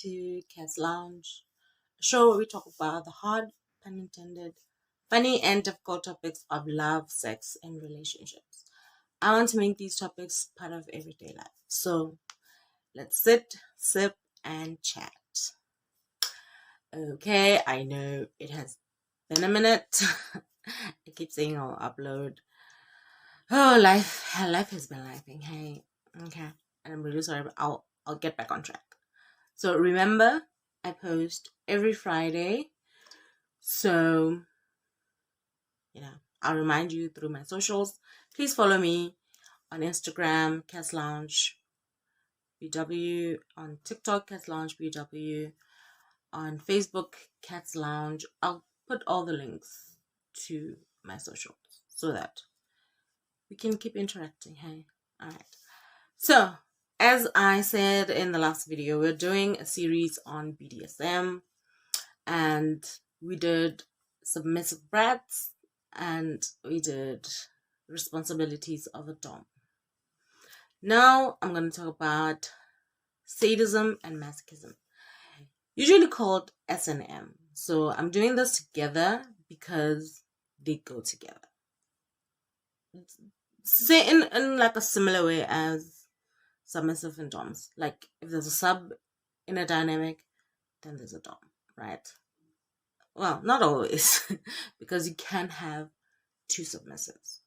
to Cat's Lounge, a show where we talk about the hard, pun intended, funny, and difficult topics of love, sex, and relationships. I want to make these topics part of everyday life. So let's sit, sip, and chat. Okay, I know it has been a minute. I keep saying I'll upload. Oh, life has been lifing. Hey, okay, and I'm really sorry, but I'll get back on track. So remember, I post every Friday. So I'll remind you through my socials. Please follow me on Instagram, Cats Lounge BW, on TikTok, Cats Lounge BW, on Facebook, Cats Lounge. I'll put all the links to my socials so that we can keep interacting. Hey, all right. So, as I said in the last video, we're doing a series on BDSM, and we did submissive brats, and we did responsibilities of a dom. Now, I'm going to talk about sadism and masochism, usually called S&M. So, I'm doing this together because they go together. Say in like a similar way as submissive and doms. Like if there's a sub in a dynamic, then there's a dom, right? Well, not always, because you can have two submissives.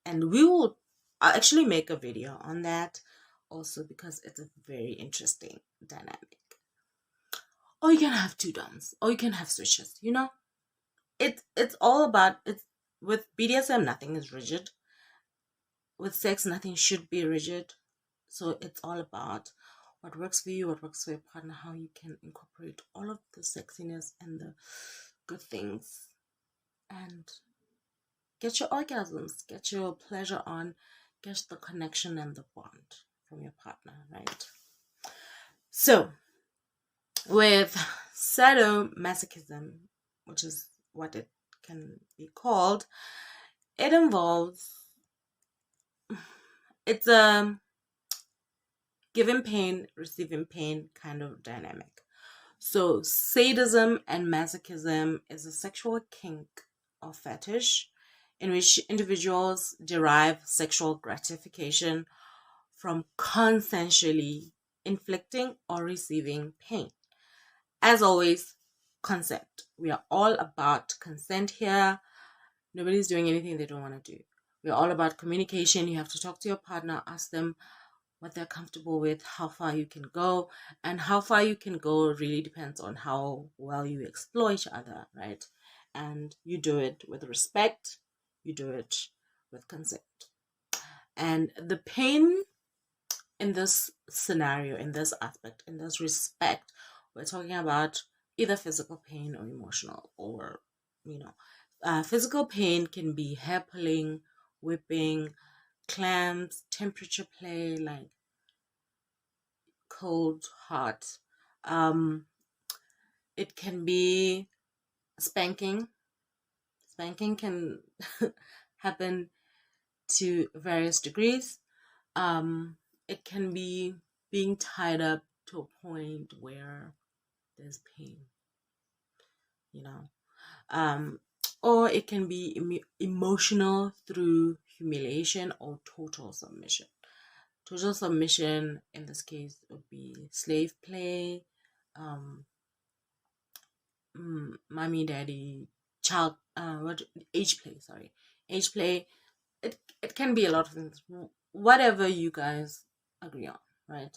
And I'll actually make a video on that also, because it's a very interesting dynamic. Or you can have two doms, or you can have switches, It's all about, with BDSM, nothing is rigid. With sex, nothing should be rigid. So it's all about what works for you, what works for your partner, how you can incorporate all of the sexiness and the good things and get your orgasms, get your pleasure on, get the connection and the bond from your partner, right? So with sadomasochism, which is what it can be called, it involves, it's a giving pain, receiving pain kind of dynamic. So sadism and masochism is a sexual kink or fetish in which individuals derive sexual gratification from consensually inflicting or receiving pain. As always, consent. We are all about consent here. Nobody's doing anything they don't want to do. We're all about communication. You have to talk to your partner, ask them what they're comfortable with, how far you can go, and how far you can go really depends on how well you explore each other, right? And you do it with respect, you do it with consent. And the pain in this scenario, in this aspect, in this respect, we're talking about either physical pain or emotional, or physical pain can be hair pulling, whipping, clamps, temperature play, like cold, hot. It can be spanking. Spanking can happen to various degrees. It can be being tied up to a point where there's pain, or it can be emotional through humiliation or total submission. Total submission in this case would be slave play, mommy, daddy, child, age play. It can be a lot of things, whatever you guys agree on, right?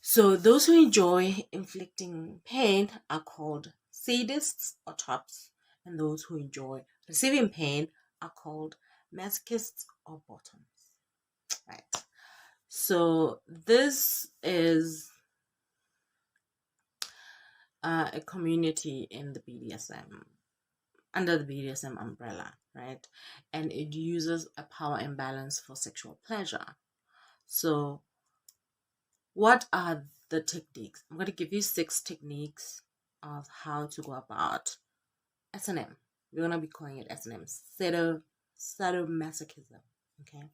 So those who enjoy inflicting pain are called sadists or tops, and those who enjoy receiving pain are called masochists or bottoms, right? So this is a community in the BDSM, under the BDSM umbrella, right? And it uses a power imbalance for sexual pleasure. So what are the techniques? I'm going to give you 6 techniques of how to go about S&M. We're going to be calling it S&M, sadomasochism, okay?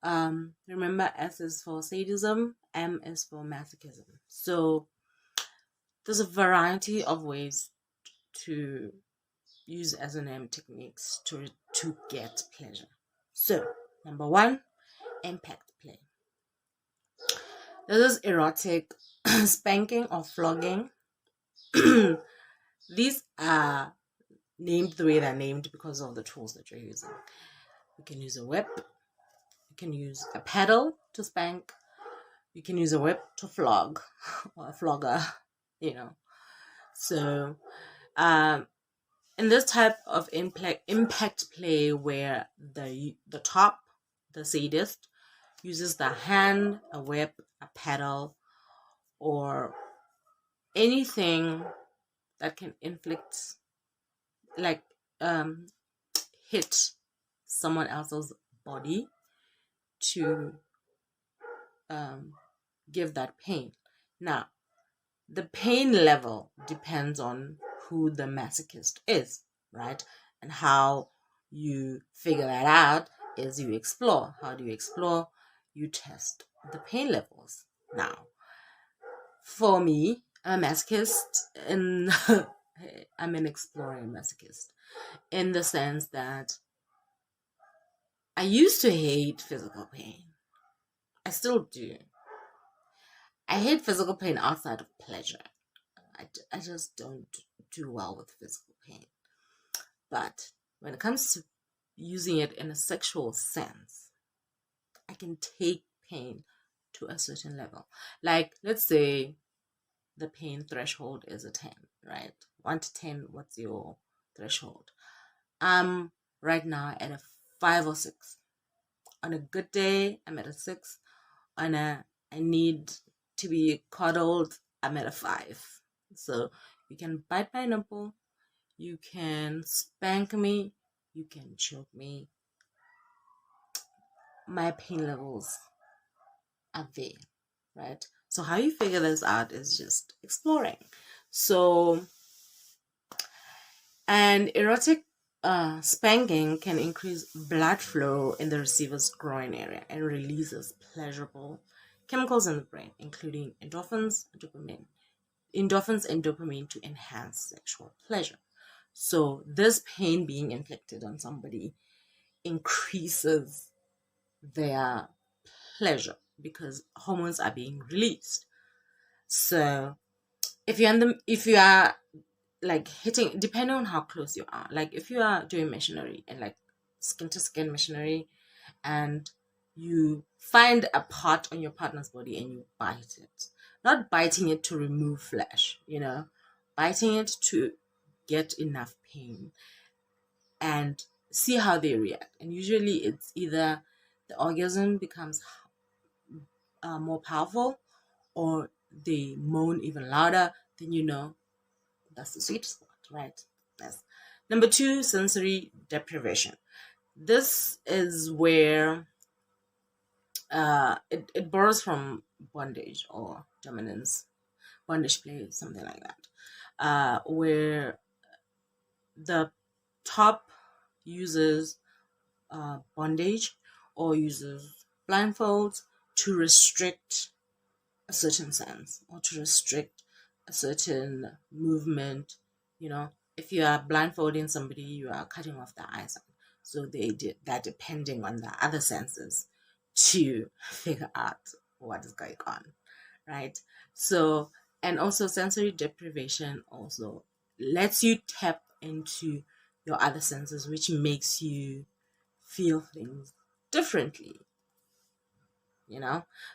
Remember, S is for sadism, M is for masochism. So there's a variety of ways to use S&M techniques to get pleasure. So number one, impact play. This is erotic spanking or flogging. These are named the way they're named because of the tools that you're using. You can use a whip, you can use a paddle to spank, you can use a whip to flog, or a flogger, you know. So in this type of impact play where the top, the sadist, uses the hand, a whip, a paddle, or anything that can inflict, like hit someone else's body to give that pain. Now, the pain level depends on who the masochist is, right? And how you figure that out is you explore. How do you explore? You test the pain levels. Now, for me, I'm a masochist, and I'm an exploring masochist in the sense that I used to hate physical pain. I still do. I hate physical pain outside of pleasure. I just don't do well with physical pain. But when it comes to using it in a sexual sense, I can take pain to a certain level. Like, let's say the pain threshold is a 10, right? 1 to 10, what's your threshold? Right now at a 5 or 6. On a good day, I'm at a 6. I need to be cuddled, I'm at a 5. So you can bite my nipple, you can spank me, you can choke me. My pain levels are there, right? So how you figure this out is just exploring. So, and erotic spanking can increase blood flow in the receiver's groin area and releases pleasurable chemicals in the brain, including endorphins and dopamine to enhance sexual pleasure. So this pain being inflicted on somebody increases their pleasure because hormones are being released. So if you are like hitting, depending on how close you are, like if you are doing missionary and like skin to skin missionary, and you find a part on your partner's body and you bite it, not biting it to remove flesh, biting it to get enough pain and see how they react. And usually it's either the orgasm becomes more powerful, or they moan even louder, then that's the sweet spot, right? Yes. Number 2, sensory deprivation. This is where it borrows from bondage or dominance, bondage play, something like that, where the top uses bondage or uses blindfolds to restrict a certain sense or to restrict a certain movement. If you are blindfolding somebody, you are cutting off their eyesight. So they did that depending on the other senses to figure out what is going on, right? So, and also sensory deprivation also lets you tap into your other senses, which makes you feel things differently.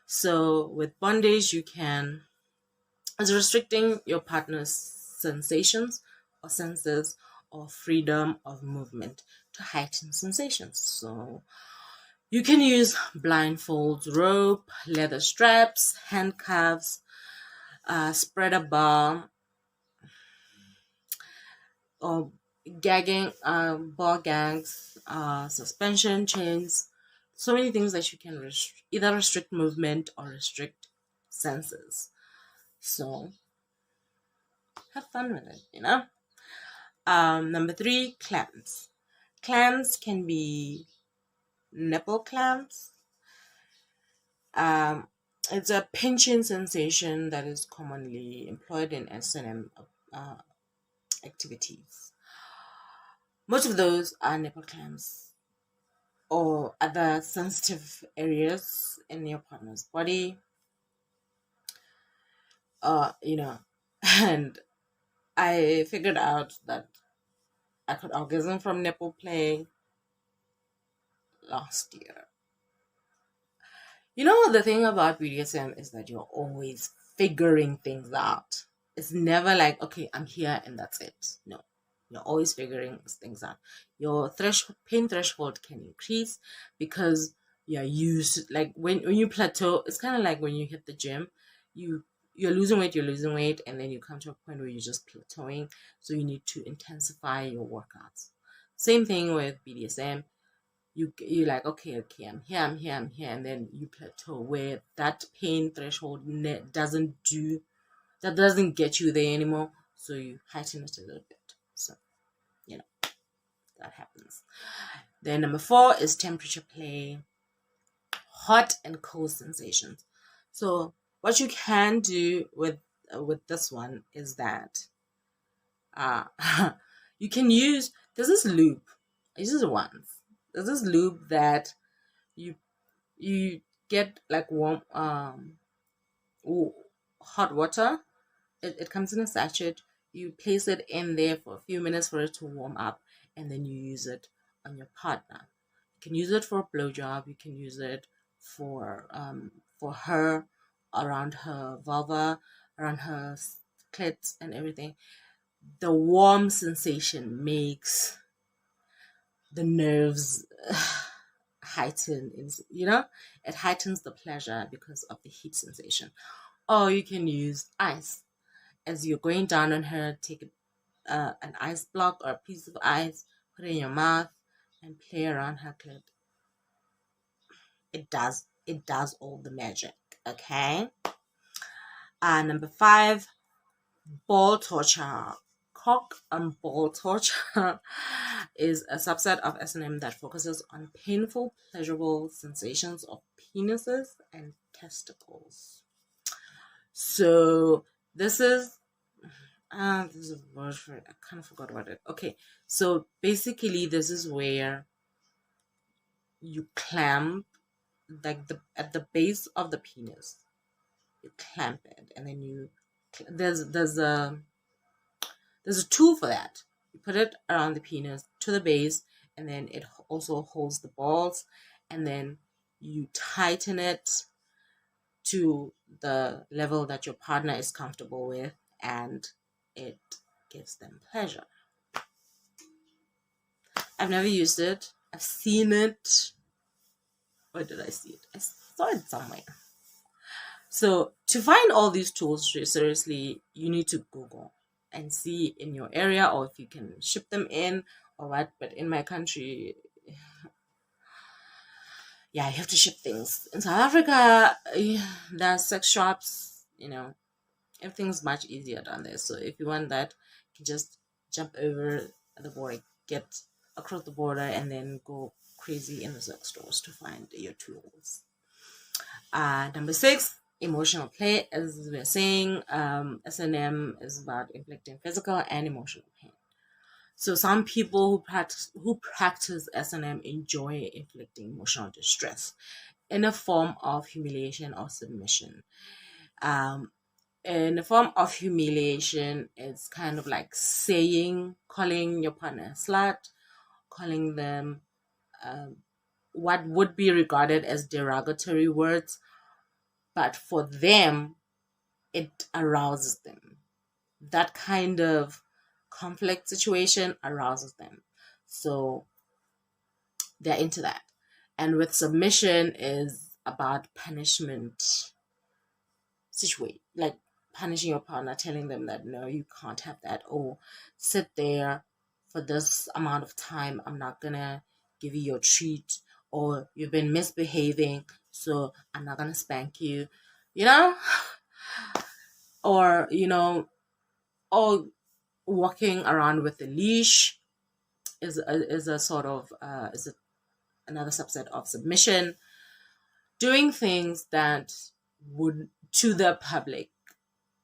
So with bondage, it's restricting your partner's sensations or senses or freedom of movement to heighten sensations. So you can use blindfolds, rope, leather straps, handcuffs, spreader bar, or gagging, ball gags, suspension chains. So many things that you can either restrict movement or restrict senses. So have fun with it, Number 3, clamps. Clamps can be nipple clamps. Um, it's a pinching sensation that is commonly employed in S&M activities. Most of those are nipple clamps or other sensitive areas in your partner's body. You know, and I figured out that I could orgasm from nipple play last year. You know, the thing about BDSM is that you're always figuring things out. It's never like, okay, I'm here and that's it. No, you're always figuring things out. Your pain threshold can increase because you're used. Like when you plateau, it's kind of like when you hit the gym, you you're losing weight, and then you come to a point where you're just plateauing. So you need to intensify your workouts. Same thing with BDSM. You like, okay, I'm here, and then you plateau where that pain threshold doesn't get you there anymore, so you heighten it a little bit. So you know that happens. Then number 4 is temperature play, hot and cold sensations. So what you can do with this one is that uh you can use, there's this lube. I use it once. There's this lube that you you get like warm hot water. It comes in a sachet. You place it in there for a few minutes for it to warm up, and then you use it on your partner. You can use it for a blowjob. You can use it for her, around her vulva, around her clit and everything. The warm sensation makes the nerves heighten. It heightens the pleasure because of the heat sensation. Or you can use ice. As you're going down on her, take an ice block or a piece of ice, put it in your mouth, and play around her clit. It does all the magic. Okay. Number 5, ball torture. Cock and ball torture is a subset of S&M that focuses on painful, pleasurable sensations of penises and testicles. So this is a word for it. I kind of forgot about it. Okay, so basically, this is where you clamp, like at the base of the penis. You clamp it, and then there's a tool for that. You put it around the penis to the base, and then it also holds the balls, and then you tighten it to the level that your partner is comfortable with, and it gives them pleasure. I've never used it. I've seen it. Where did I see it? I saw it somewhere. So to find all these tools, seriously, you need to Google and see in your area, or if you can ship them in or what. But in my country, yeah, you have to ship things. In South Africa, there are sex shops. Everything's much easier down there. So if you want that, you can just jump over the border, get across the border, and then go crazy in the sex stores to find your tools. Number 6, emotional play. As we're saying, S&M is about inflicting physical and emotional pain. So some people who practice S&M enjoy inflicting emotional distress in a form of humiliation or submission. In the form of humiliation, it's kind of like calling your partner a slut, calling them what would be regarded as derogatory words, but for them, it arouses them. That kind of conflict situation arouses them. So they're into that. And with submission is about punishment situation, like punishing your partner, telling them that no, you can't have that, or sit there for this amount of time, I'm not gonna give you your treat, or you've been misbehaving, so I'm not gonna spank you, you know or or walking around with a leash is a sort of another subset of submission. doing things that would, to the public,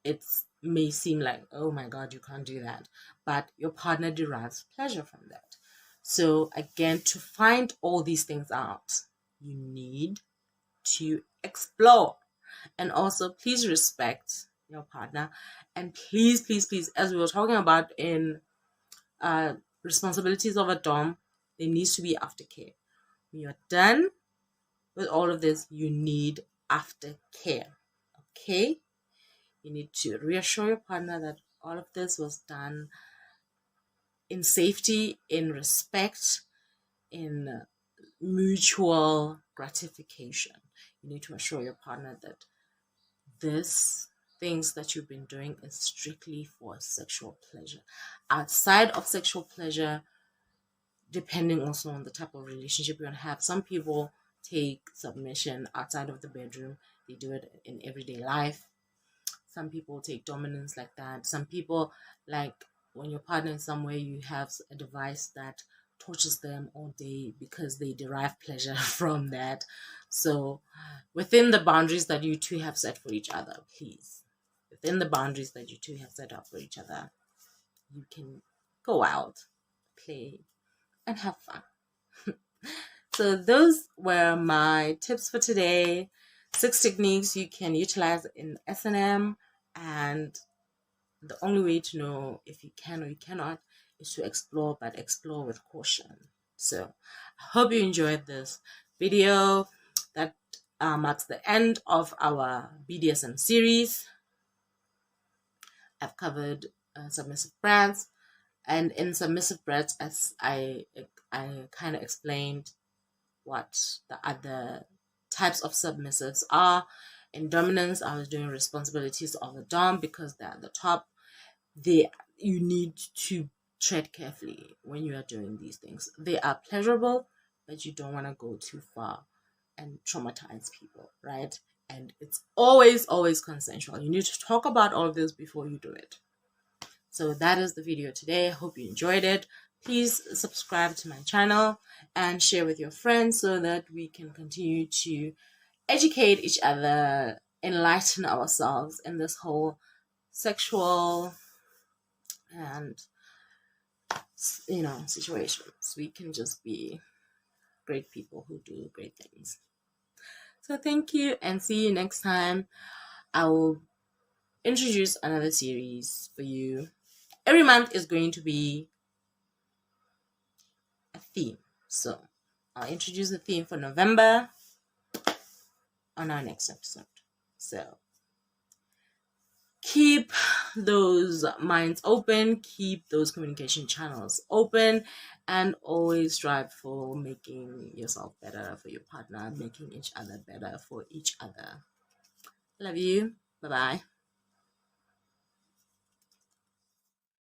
it may seem like, oh my God, you can't do that. But your partner derives pleasure from that. So again, to find all these things out, you need to explore. And also, please respect your partner. And please, please, please, as we were talking about in responsibilities of a dom, there needs to be aftercare. When you're done with all of this, you need aftercare. Okay? You need to reassure your partner that all of this was done in safety, in respect, in mutual gratification. You need to assure your partner that this things that you've been doing is strictly for sexual pleasure. Outside of sexual pleasure, depending also on the type of relationship you're going to have, some people take submission outside of the bedroom. They do it in everyday life. Some people take dominance like that. Some people, like when your partner is somewhere, you have a device that tortures them all day because they derive pleasure from that. So within the boundaries that you two have set for each other, please, within the boundaries that you two have set up for each other, you can go out, play, and have fun. So those were my tips for today. 6 techniques you can utilize in S&M, and the only way to know if you can or you cannot is to explore, but explore with caution. So I hope you enjoyed this video. That marks the end of our BDSM series. I've covered submissive brands, and in submissive brands, as I kind of explained what the other types of submissives are. In dominance, I was doing responsibilities of the dom because they're at the top. You need to tread carefully when you are doing these things. They are pleasurable, but you don't want to go too far and traumatize people, right? And it's always consensual. You need to talk about all of this before you do it. So that is the video today. I hope you enjoyed it. Please subscribe to my channel and share with your friends so that we can continue to educate each other, enlighten ourselves in this whole sexual and situations. We can just be great people who do great things. So thank you, and see you next time. I will introduce another series for you. Every month is going to be a theme. So I'll introduce the theme for November on our next episode. So keep those minds open, keep those communication channels open, and always strive for making yourself better for your partner, making each other better for each other. Love you. Bye-bye.